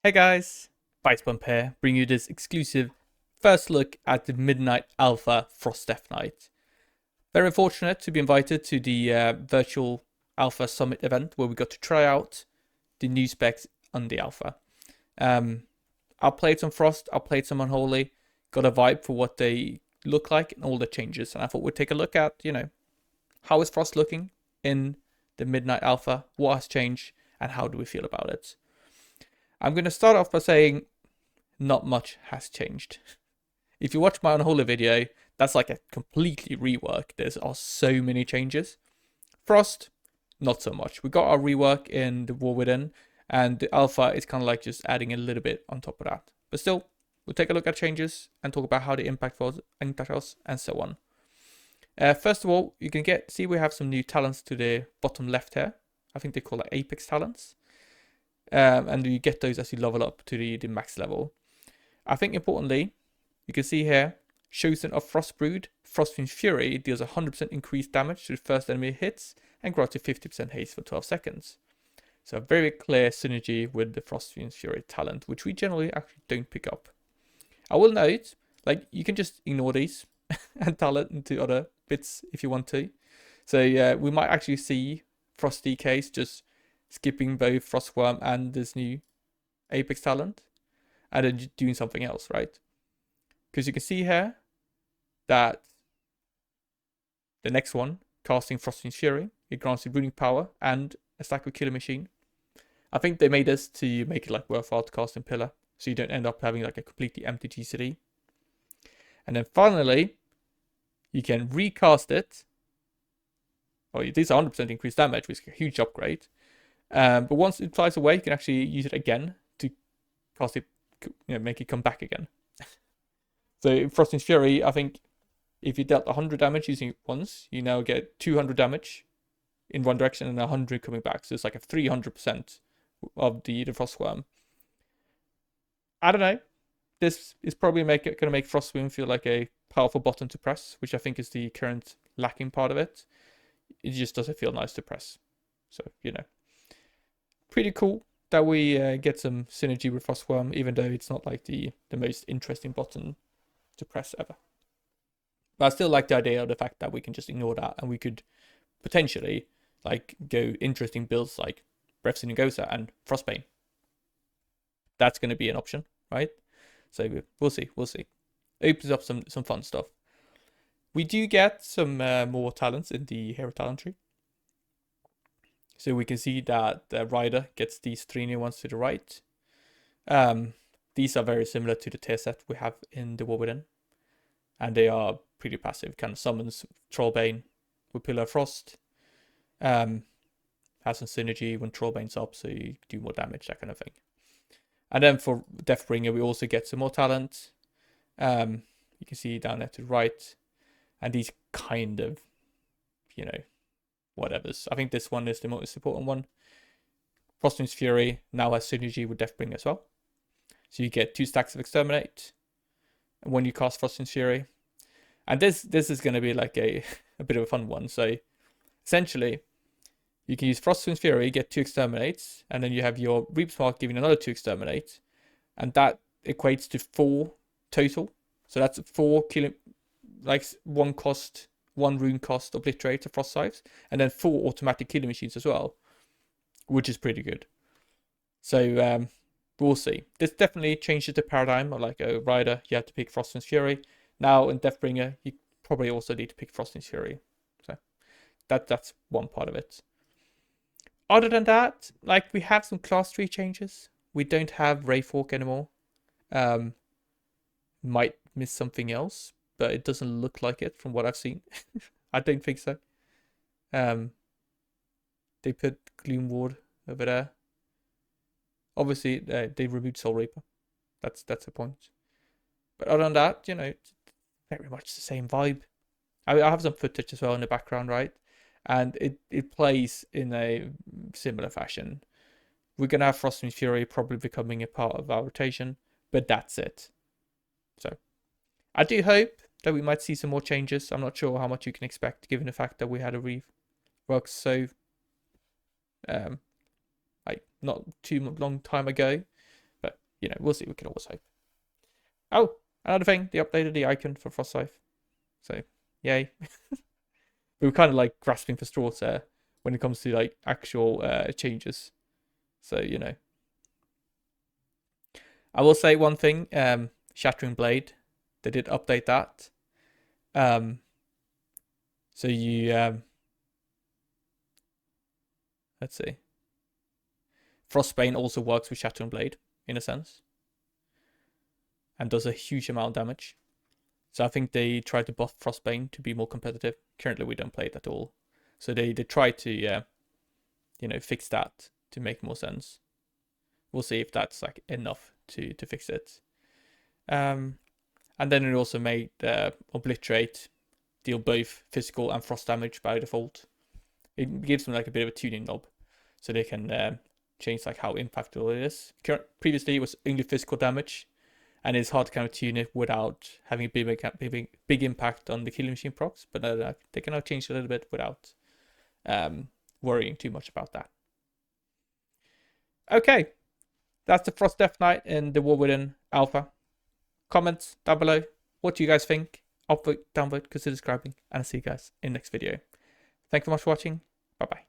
Hey guys, Bump here, bringing you this exclusive first look at the Midnight Alpha Frost Death Knight. Very fortunate to be invited to the virtual Alpha Summit event where we got to try out the new specs on the Alpha. I played some Frost, I played some Unholy, got a vibe for what they look like and all the changes, and I thought we'd take a look at, how is Frost looking in the Midnight Alpha, what has changed, and how do we feel about it. I'm going to start off by saying not much has changed. If you watch my Unholy video, that's like a completely rework. There are so many changes. Frost, not so much. We got our rework in the War Within, and the Alpha is kind of like just adding a little bit on top of that. But still, we'll take a look at changes and talk about how they impact us and so on. First of all, you can see we have some new talents to the bottom left here. I think they call it Apex talents. And you get those as you level up to the max level. I think importantly, you can see here, Chosen of Frostbrood, Frostwyrm's Fury deals 100% increased damage to the first enemy it hits and grants you 50% haste for 12 seconds. So a very clear synergy with the Frostwyrm's Fury talent, which we generally actually don't pick up. I will note, like, you can just ignore these and talent into other bits if you want to. So we might actually see Frost DKs just skipping both Frostwyrm and this new Apex talent, and then doing something else, right? Because you can see here that the next one, casting Frostwyrm's Fury, it grants you runic power and a stack of Killer Machine. I think they made this to make it like worthwhile to cast in Pillar, so you don't end up having like a completely empty GCD. And then finally, you can recast it. Oh, it is 100% increased damage, which is a huge upgrade. But once it flies away, you can actually use it again to cast it, make it come back again. So in Frostwyrm's Fury, I think if you dealt 100 damage using it once, you now get 200 damage in one direction and 100 coming back. So it's like a 300% of the Frostwyrm. I don't know. This is probably going to make Frostwyrm feel like a powerful button to press, which I think is the current lacking part of it. It just doesn't feel nice to press. So, pretty cool that we get some synergy with Frostwyrm, even though it's not like the most interesting button to press ever. But I still like the idea of the fact that we can just ignore that and we could potentially like go interesting builds like Breath of Nugosa and Frostbane. That's going to be an option, right? So we'll see. Opens up some fun stuff. We do get some more talents in the hero talent tree. So we can see that the Rider gets these 3 new ones to the right. These are very similar to the tier set we have in the War Within. And they are pretty passive. Kind of summons Trollbane with Pillar of Frost. Has some synergy when Trollbane's up, so you do more damage, that kind of thing. And then for Deathbringer, we also get some more talent. You can see down there to the right. And these kind of, whatevers. I think this one is the most important one. Frostwyrm's Fury now has synergy with Deathbringer as well. So you get 2 stacks of Exterminate when you cast Frostwyrm's Fury. And this is going to be like a bit of a fun one. So essentially, you can use Frostwyrm's Fury, get 2 Exterminates, and then you have your Reap's Mark giving another 2 Exterminate. And that equates to 4 total. So that's 4 one rune cost obliterate to Frost Scythes, and then 4 automatic Killer Machines as well, which is pretty good. So we'll see. This definitely changes the paradigm of like a Rider. You have to pick Frostwyrm's Fury. Now in Deathbringer, you probably also need to pick Frostwyrm's Fury. So that's one part of it. Other than that, like we have some class tree changes. We don't have Wraithwalk anymore. Might miss something else, but it doesn't look like it from what I've seen. I don't think so. They put Gloom Ward over there. Obviously, they removed Soul Reaper. That's a point. But other than that, it's very much the same vibe. I have some footage as well in the background, right? And it plays in a similar fashion. We're going to have Frostwyrm's Fury probably becoming a part of our rotation, but that's it. So I do hope that we might see some more changes. I'm not sure how much you can expect, given the fact that we had a rework so like not too long time ago. But you know, we'll see. We can always hope. Oh, another thing, they updated the icon for Frostwyrm. So yay. We were kind of like grasping for straws there when it comes to like actual changes. So you know, I will say one thing. Shattering Blade, they did update that. So you let's see. Frostbane also works with Shattering Blade in a sense, and does a huge amount of damage. So I think they tried to buff Frostbane to be more competitive. Currently, we don't play it at all. So they try to, you know, fix that to make more sense. We'll see if that's like enough to fix it. And then it also made Obliterate deal both physical and frost damage by default. It gives them like a bit of a tuning knob, so they can change like how impactful it is. Previously, it was only physical damage. And it's hard to kind of tune it without having a big impact on the killing machine procs. But they can now change a little bit without worrying too much about that. Okay, that's the Frost Death Knight in the War Within Alpha. Comments down below. What do you guys think? Upvote, downvote, consider subscribing. And I'll see you guys in the next video. Thank you very much for watching. Bye-bye.